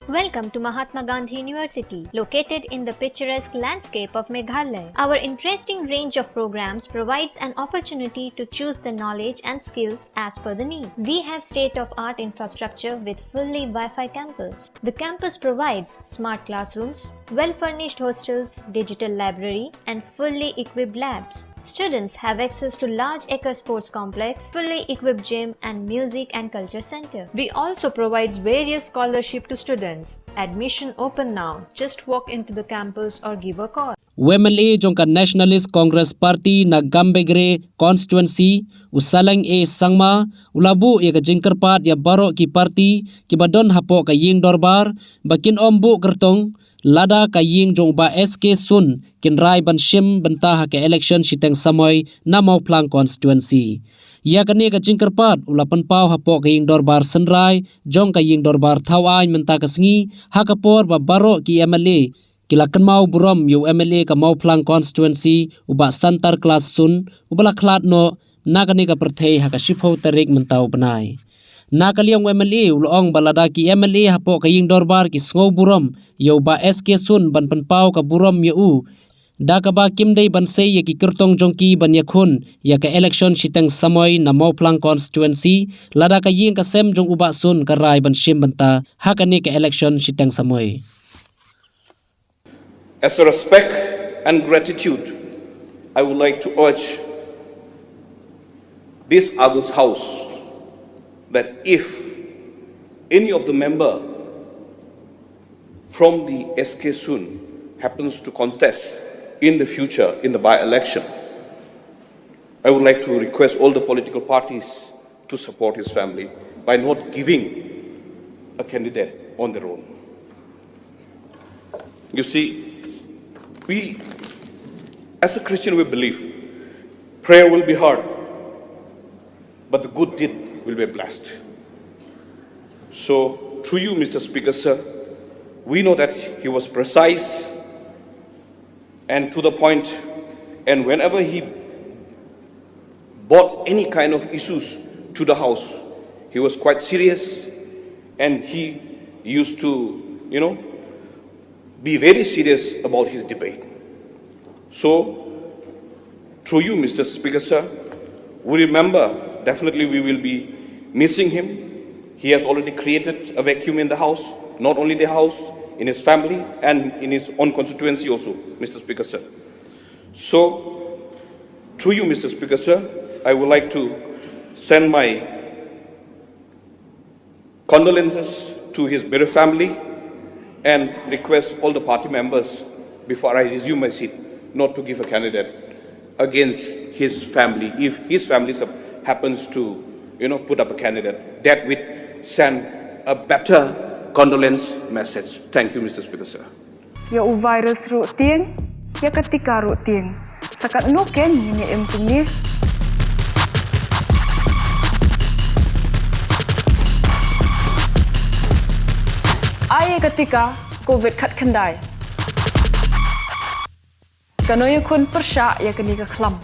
Welcome to Mahatma Gandhi University, located in the picturesque landscape of Meghalaya. Our interesting range of programs provides an opportunity to choose the knowledge and skills as per the need. We have state-of-art infrastructure with fully Wi-Fi campus. The campus provides smart classrooms, well-furnished hostels, digital library, and fully equipped labs. Students have access to large acre sports complex, fully equipped gym, and music and culture center. We also provides various scholarship to students. Admission open now. Just walk into the campus or give a call. Wemeli jongka Nationalist Congress Party na Gambegre constituency Saleng sangma ulabu ya kajingkerpat ya barok ki party ki badon hapo ka ying dorbar bakin ombu Kyrtong Lada ka ying jong ba S.Ksunn kin rai ban shim bentah ke Elekshon Shiteng Samoi na mau plang constituency. Ya kani ka jingkerpat ulapan pau hapo ka ying dorbar senrai jong ka ying dorbar thawai menta kasngi hakapor ba barok ki MLA Kilakan mau buram yu MLA ka mau plang constituency uba santar kelas sun ubala klat no nakani ka perthei haka shipho tarik mentau benai. Nakaliang MLA ulong balada ki MLA hapo ka ying dorbar ki sngo buram yu ba S.Ksunn ban penpau ka buram yu da ka ba kimdei ban sei ya ki Kyrtong jongki ban yakhun ya ka Elekshon Shiteng Samoi na mau plang constituency lada ka ying ka sem jong uba sun ka rai ban shim banta hakani ka Elekshon Shiteng Samoi. As a respect and gratitude, I would like to urge this August House that if any of the member from the S.Ksunn happens to contest in the future in the by-election, I would like to request all the political parties to support his family by not giving a candidate on their own. You see, we, as a Christian, we believe prayer will be hard, but the good deed will be blessed. So, through you, Mr. Speaker, sir, we know that he was precise and to the point, and whenever he brought any kind of issues to the House, he was quite serious, and he used to, be very serious about his debate. So, through you, Mr. Speaker, sir, we remember, definitely we will be missing him. He has already created a vacuum in the House, not only the House, in his family and in his own constituency also, Mr. Speaker, sir. So, through you, Mr. Speaker, sir, I would like to send my condolences to his bereaved family and request all the party members, before I resume my seat, not to give a candidate against his family. If his family happens to, put up a candidate, that would send a better condolence message. Thank you, Mr. Speaker, sir. Ya virus rutin, ya ketika rutin. Sakat nuken ini empungnya. Ai ketika COVID kat kendai. Kanoy kun persya ya kini ke kelam.